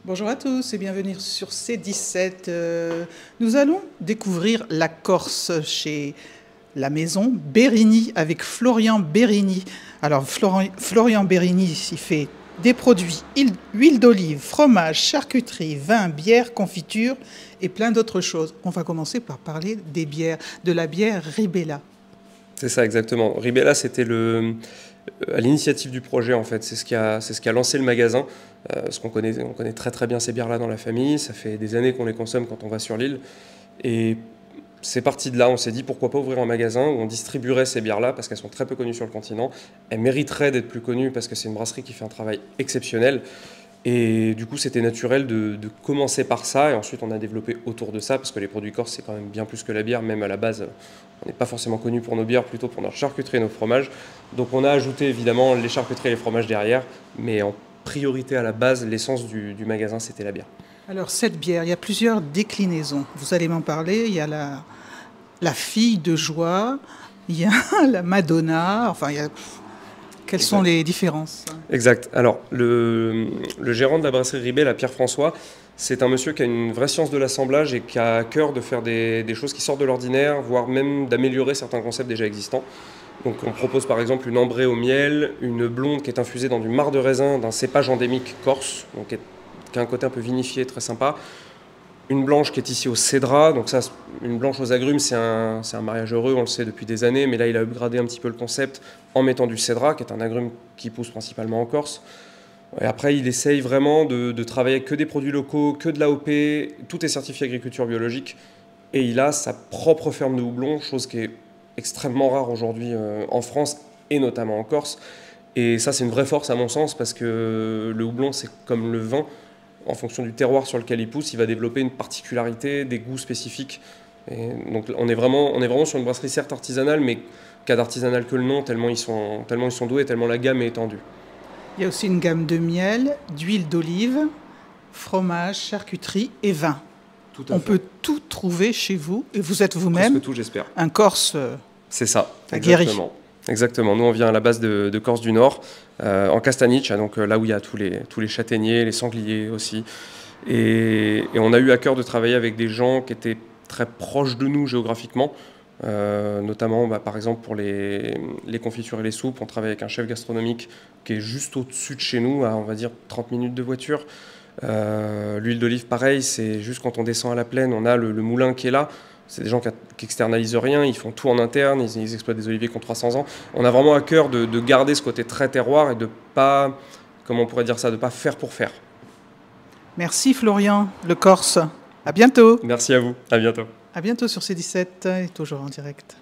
Bonjour à tous et bienvenue sur C17. Nous allons découvrir la Corse chez la maison Berigny avec Florian Berigny. Alors Florian Berigny, il fait des produits, huile d'olive, fromage, charcuterie, vin, bière, confiture et plein d'autres choses. On va commencer par parler des bières, de la bière Ribella. C'est ça exactement. Ribella, c'était à l'initiative du projet en fait. C'est ce qui a lancé le magasin. Parce qu'on connaît très très bien ces bières-là dans la famille. Ça fait des années qu'on les consomme quand on va sur l'île. Et c'est parti de là. On s'est dit pourquoi pas ouvrir un magasin où on distribuerait ces bières-là parce qu'elles sont très peu connues sur le continent. Elles mériteraient d'être plus connues parce que c'est une brasserie qui fait un travail exceptionnel. Et du coup, c'était naturel de commencer par ça, et ensuite on a développé autour de ça, parce que les produits corses, c'est quand même bien plus que la bière, même à la base, on n'est pas forcément connu pour nos bières, plutôt pour notre charcuterie et nos fromages. Donc on a ajouté évidemment les charcuteries et les fromages derrière, mais en priorité à la base, l'essence du magasin, c'était la bière. Alors cette bière, il y a plusieurs déclinaisons. Vous allez m'en parler. Il y a la fille de joie, il y a la Madonna, enfin il y a... Quelles sont les différences? Exact. Alors, le gérant de la brasserie Ribella, Pierre-François, c'est un monsieur qui a une vraie science de l'assemblage et qui a à cœur de faire des choses qui sortent de l'ordinaire, voire même d'améliorer certains concepts déjà existants. Donc on propose par exemple une ambrée au miel, une blonde qui est infusée dans du marc de raisin d'un cépage endémique corse, donc qui a un côté un peu vinifié, très sympa. Une blanche qui est ici au cédrat, donc ça, une blanche aux agrumes, c'est un mariage heureux, on le sait depuis des années, mais là il a upgradé un petit peu le concept en mettant du cédrat, qui est un agrume qui pousse principalement en Corse. Et après, il essaye vraiment de travailler que des produits locaux, que de l'AOP, tout est certifié agriculture biologique, et il a sa propre ferme de houblon, chose qui est extrêmement rare aujourd'hui en France, et notamment en Corse. Et ça, c'est une vraie force à mon sens, parce que le houblon, c'est comme le vin, en fonction du terroir sur lequel il pousse, il va développer une particularité, des goûts spécifiques. Et donc on est vraiment sur une brasserie certes artisanale, mais qu'à d'artisanal que le nom, tellement ils sont doués, tellement la gamme est étendue. Il y a aussi une gamme de miel, d'huile d'olive, fromage, charcuterie et vin. On peut tout trouver chez vous, et vous êtes vous-même Presque tout, j'espère. un Corse C'est ça, aguerri. Exactement. Nous, on vient à la base de Corse du Nord, en Castaniche, donc là où il y a tous les châtaigniers, les sangliers aussi. Et on a eu à cœur de travailler avec des gens qui étaient très proches de nous géographiquement, notamment par exemple pour les confitures et les soupes. On travaille avec un chef gastronomique qui est juste au-dessus de chez nous, à on va dire 30 minutes de voiture. L'huile d'olive, pareil, c'est juste quand on descend à la plaine, on a le moulin qui est là. C'est des gens qui externalisent rien, ils font tout en interne, ils exploitent des oliviers qui ont 300 ans. On a vraiment à cœur de garder ce côté très terroir et de pas, comment on pourrait dire ça, de pas faire pour faire. Merci Florian, le Corse. À bientôt. Merci à vous, à bientôt. À bientôt sur C17 et toujours en direct.